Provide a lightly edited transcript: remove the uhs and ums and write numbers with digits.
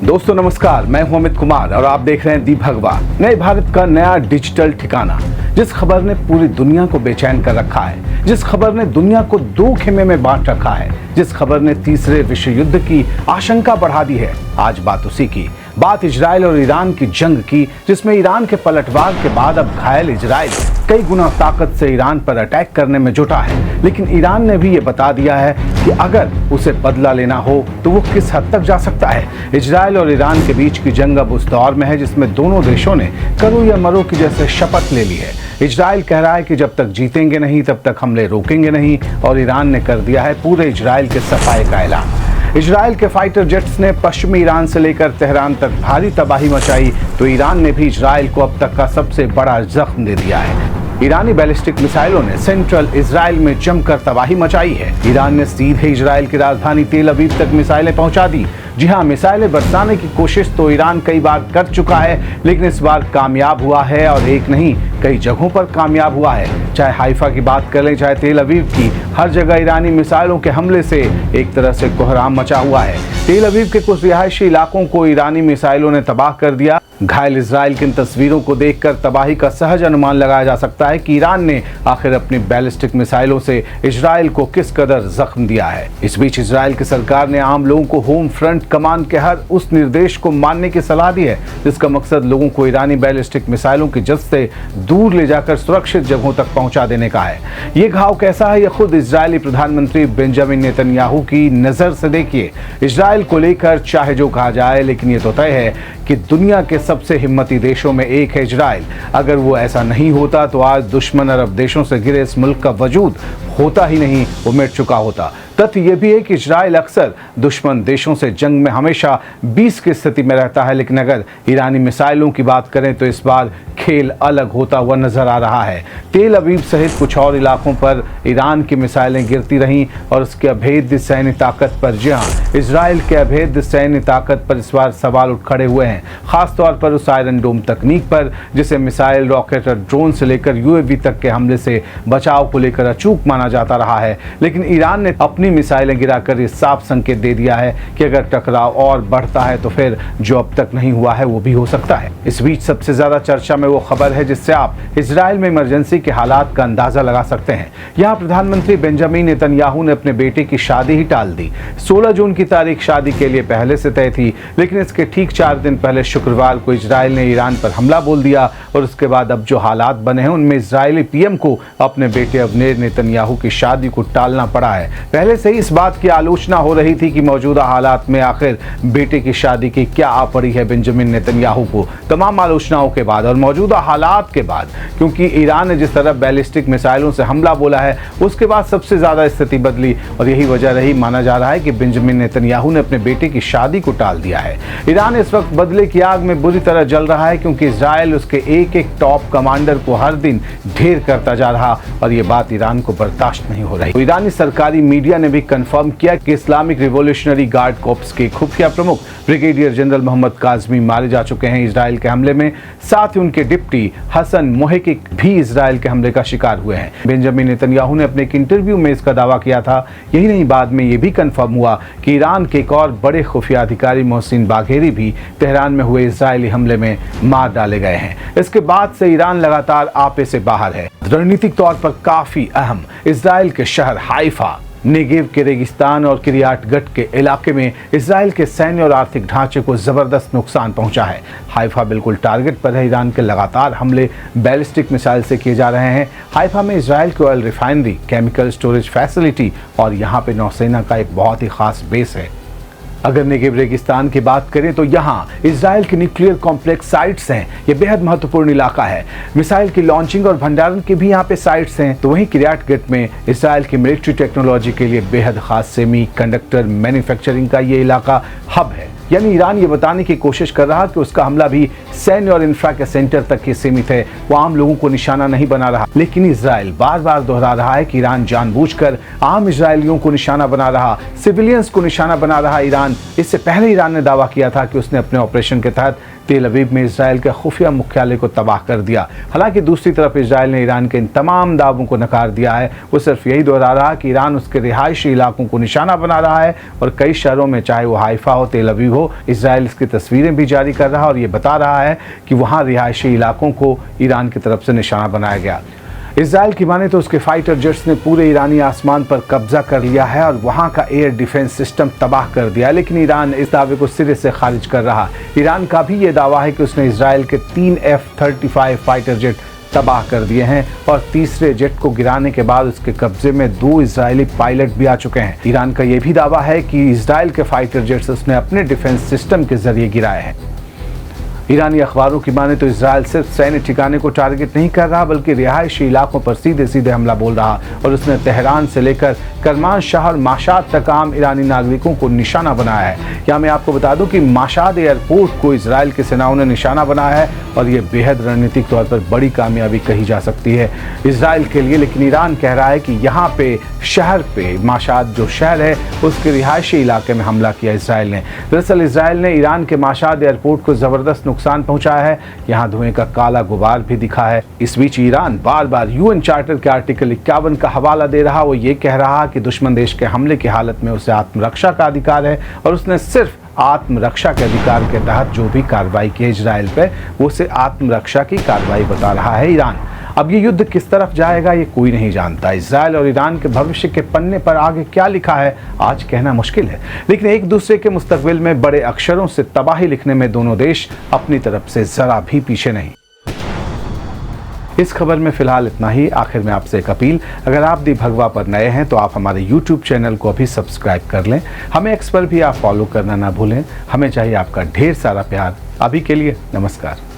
दोस्तों नमस्कार, मैं हूं अमित कुमार और आप देख रहे हैं दीप भगवा। नए भारत का नया डिजिटल ठिकाना, जिस खबर ने पूरी दुनिया को बेचैन कर रखा है, जिस खबर ने दुनिया को दो खेमे में बांट रखा है, जिस खबर ने तीसरे विश्व युद्ध की आशंका बढ़ा दी है। आज बात उसी की, बात इजराइल और ईरान की जंग की, जिसमें ईरान के पलटवार के बाद अब घायल इजराइल कई गुना ताकत से ईरान पर अटैक करने में जुटा है। लेकिन ईरान ने भी ये बता दिया है कि अगर उसे बदला लेना हो तो वो किस हद तक जा सकता है। इजराइल और ईरान के बीच की जंग अब उस दौर में है जिसमें दोनों देशों ने करो या मरो की जैसे शपथ ले ली है। इजराइल कह रहा है कि जब तक जीतेंगे नहीं तब तक हमले रोकेंगे नहीं, और ईरान ने कर दिया है पूरे इजराइल के सफाए का ऐलान। इजराइल के फाइटर जेट्स ने पश्चिमी ईरान से लेकर तेहरान तक भारी तबाही मचाई, तो ईरान ने भी इजराइल को अब तक का सबसे बड़ा जख्म दे दिया है। ईरानी बैलिस्टिक मिसाइलों ने सेंट्रल इजराइल में जमकर तबाही मचाई है। ईरान ने सीधे इजराइल की राजधानी तेल अवीव तक मिसाइलें पहुंचा दी। जी हां, मिसाइलें बरसाने की कोशिश तो ईरान कई बार कर चुका है, लेकिन इस बार कामयाब हुआ है, और एक नहीं कई जगहों पर कामयाब हुआ है। चाहे हाइफा की बात कर लें, चाहे तेल अवीव की, हर जगह ईरानी मिसाइलों के हमले से एक तरह से कोहराम मचा हुआ है। तेल अवीव के कुछ रिहायशी इलाकों को ईरानी मिसाइलों ने तबाह कर दिया। घायल इजराइल की इन तस्वीरों को देखकर तबाही का सहज अनुमान लगाया जा सकता है कि ईरान ने आखिर अपनी बैलिस्टिक मिसाइलों से इजराइल को किस कदर जख्म दिया है। इस बीच इजराइल की सरकार ने आम लोगों को होम फ्रंट कमांड के हर उस निर्देश को मानने की सलाह दी है जिसका मकसद लोगों को ईरानी बैलिस्टिक मिसाइलों की जद से दूर ले जाकर सुरक्षित जगहों तक पहुंचा देने का है। ये घाव कैसा है, ये खुद इजरायली प्रधानमंत्री बेंजामिन नेतन्याहू की नजर से देखिए। इजराइल को लेकर चाहे जो कहा जाए, लेकिन ये तो तय है कि दुनिया के सबसे हिम्मती देशों में एक है इजराइल। अगर वो ऐसा नहीं होता तो आज दुश्मन अरब देशों से घिरे इस मुल्क का वजूद होता ही नहीं, वो मिट चुका होता। तथ्य ये भी है कि इजराइल अक्सर दुश्मन देशों से जंग में हमेशा 20 की स्थिति में रहता है, लेकिन अगर ईरानी मिसाइलों की बात करें तो इस बार खेल अलग होता हुआ नजर आ रहा है। तेल अवीव सहित कुछ और इलाकों पर ईरान की मिसाइलें गिरती रहीं, और उसके अभेद्य सैन्य ताकत पर, जी हाँ, इजराइल के अभेद्य सैन्य ताकत पर इस बार सवाल उठ खड़े हुए हैं। खासतौर पर उस आयरन डोम तकनीक पर, जिसे मिसाइल, रॉकेट और ड्रोन से लेकर यूएवी तक के हमले से बचाव को लेकर अचूक माना जाता रहा है। लेकिन ईरान ने अपनी मिसाइलें गिराकर ये साफ संकेत दे दिया है कि अगर टकराव और बढ़ता है तो फिर जो अब तक नहीं हुआ है वो भी हो सकता है। इस बीच सबसे ज्यादा चर्चा में वो खबर है जिससे आप इजराइल में इमरजेंसी के हालात का अंदाजा लगा सकते हैं। यहाँ प्रधानमंत्री बेंजामिन नेतन्याहू ने अपने बेटे की शादी ही टाल दी। 16 जून की तारीख शादी के लिए पहले से तय थी, लेकिन इसके ठीक 4 दिन पहले शुक्रवार को इजराइल ने ईरान पर हमला बोल दिया, और उसके बाद अब जो हालात बने हैं उनमें इजरायली पीएम को अपने बेटे अवनेर नेतन्याहू की शादी को टालना पड़ा है। पहले से ही इस बात की आलोचना हो रही थी कि मौजूदा हालात में आखिर बेटे की शादी की क्या आ पड़ी है बेंजामिन नेतन्याहू को। तमाम आलोचनाओं के बाद और मौजूदा हालात के बाद, क्योंकि ईरान ने जिस तरह बैलिस्टिक मिसाइलों से हमला बोला है उसके बाद सबसे ज्यादा स्थिति बदली, और यही वजह रही माना जा रहा है कि बेंजामिन नेतन्याहू ने अपने बेटे की शादी को टाल दिया है। ईरान इस वक्त बदले की आग में बुरी तरह जल रहा है, क्योंकि इजराइल उसके एक एक टॉप कमांडर को हर दिन ढेर करता जा रहा, और ये बात ईरान को बर्दाश्त नहीं हो रही। तो ईरानी सरकारी मीडिया ने भी कंफर्म किया कि इस्लामिक रिवॉल्यूशनरी गार्ड कॉर्प्स के खुफिया प्रमुख ब्रिगेडियर जनरल मोहम्मद काज़मी मारे जा चुके हैं इजराइल के हमले में। साथ ही उनके डिप्टी हसन मोहिकिक भी इजराइल के हमले का शिकार हुए हैं। बेंजामिन नेतन्याहू ने अपने एक इंटरव्यू में इसका दावा किया था। यही नहीं, बाद में ये भी कंफर्म हुआ कि ईरान के एक और बड़े खुफिया अधिकारी मोहसिन बाघेरी भी तेहरान में हुए इजरायली हमले में मार डाले गए हैं। इसके बाद से ईरान लगातार आपे से बाहर है। रणनीतिक तौर पर काफी अहम इजराइल के शहर हाइफा, नेगेव के रेगिस्तान और किरियात गट के इलाके में इजराइल के सैन्य और आर्थिक ढांचे को जबरदस्त नुकसान पहुंचा है। हाइफा बिल्कुल टारगेट पर है। ईरान के लगातार हमले बैलिस्टिक मिसाइल से किए जा रहे हैं। हाइफा में इजराइल की oil refinery, chemical storage facility और यहाँ पे नौसेना का एक बहुत ही खास बेस है। अगर नेगेव रेगिस्तान की बात करें तो यहाँ इजराइल के न्यूक्लियर कॉम्प्लेक्स साइट्स हैं। ये बेहद महत्वपूर्ण इलाका है। मिसाइल की लॉन्चिंग और भंडारण के भी यहाँ पे साइट्स हैं। तो वहीं किरियात गट में इजराइल की मिलिट्री टेक्नोलॉजी के लिए बेहद खास सेमी कंडक्टर मैन्युफैक्चरिंग का ये इलाका हब है। यानी ईरान ये बताने की कोशिश कर रहा कि उसका हमला भी सैन्य और इंफ्रा के सेंटर तक ही सीमित है, वो आम लोगों को निशाना नहीं बना रहा। लेकिन इजराइल बार बार दोहरा रहा है कि ईरान जानबूझकर आम इजरायलियों को निशाना बना रहा, सिविलियंस को निशाना बना रहा। ईरान इससे पहले ईरान ने दावा किया था कि उसने अपने ऑपरेशन के तहत तेल अवीव में इजराइल के खुफिया मुख्यालय को तबाह कर दिया। हालांकि दूसरी तरफ इजराइल ने ईरान के इन तमाम दावों को नकार दिया है। वो सिर्फ यही दोहरा रहा कि ईरान उसके रिहायशी इलाकों को निशाना बना रहा है और कई शहरों में, चाहे वो हाइफा हो, तेल अवीव हो, इजराइल इसकी तस्वीरें भी जारी कर रहा है और ये बता रहा है कि वहाँ रिहायशी इलाकों को ईरान की तरफ से निशाना बनाया गया। इजराइल की माने तो उसके फाइटर जेट्स ने पूरे ईरानी आसमान पर कब्जा कर लिया है और वहां का एयर डिफेंस सिस्टम तबाह कर दिया, लेकिन ईरान इस दावे को सिरे से खारिज कर रहा। ईरान का भी ये दावा है कि उसने इजराइल के 3 F-35 फाइटर जेट तबाह कर दिए हैं और तीसरे जेट को गिराने के बाद उसके कब्जे में 2 इजरायली पायलट भी आ चुके हैं। ईरान का यह भी दावा है कि इजराइल के फाइटर जेट्स उसने अपने डिफेंस सिस्टम के जरिए गिराए हैं। ईरानी अखबारों की माने तो इजराइल सिर्फ सैन्य ठिकाने को टारगेट नहीं कर रहा, बल्कि रिहायशी इलाकों पर सीधे सीधे हमला बोल रहा और उसने तेहरान से लेकर करमान शहर माशाद तक आम ईरानी नागरिकों को निशाना बनाया है। यहाँ मैं आपको बता दूं कि माशाद एयरपोर्ट को इजराइल की सेनाओं ने निशाना बनाया है और ये बेहद रणनीतिक तौर पर बड़ी कामयाबी कही जा सकती है इजराइल के लिए। लेकिन ईरान कह रहा है कि यहाँ पे शहर पे, माशाद जो शहर है उसके रिहायशी इलाके में हमला किया इजराइल ने। दरअसल इजराइल ने ईरान के माशाद एयरपोर्ट को जबरदस्त नुकसान पहुंचाया है। यहाँ धुएं का काला गुबार भी दिखा है। इस बीच ईरान बार बार UN चार्टर के आर्टिकल 51 का हवाला दे रहा। वो ये कह रहा कि दुश्मन देश के हमले की हालत में उसे आत्मरक्षा का अधिकार है और उसने सिर्फ आत्मरक्षा के अधिकार के तहत जो भी कार्रवाई की इजराइल पे, वो उसे आत्मरक्षा की कार्रवाई बता रहा है ईरान। अब ये युद्ध किस तरफ जाएगा ये कोई नहीं जानता। इजराइल और ईरान के भविष्य के पन्ने पर आगे क्या लिखा है आज कहना मुश्किल है, लेकिन एक दूसरे के मुस्तकबिल में बड़े अक्षरों से तबाही लिखने में दोनों देश अपनी तरफ से जरा भी पीछे नहीं। इस खबर में फिलहाल इतना ही। आखिर में आपसे एक अपील, अगर आप दी भगवा पर नए हैं तो आप हमारे YouTube चैनल को अभी सब्सक्राइब कर लें। हमें X पर भी आप फॉलो करना ना भूलें। हमें चाहिए आपका ढेर सारा प्यार। अभी के लिए नमस्कार।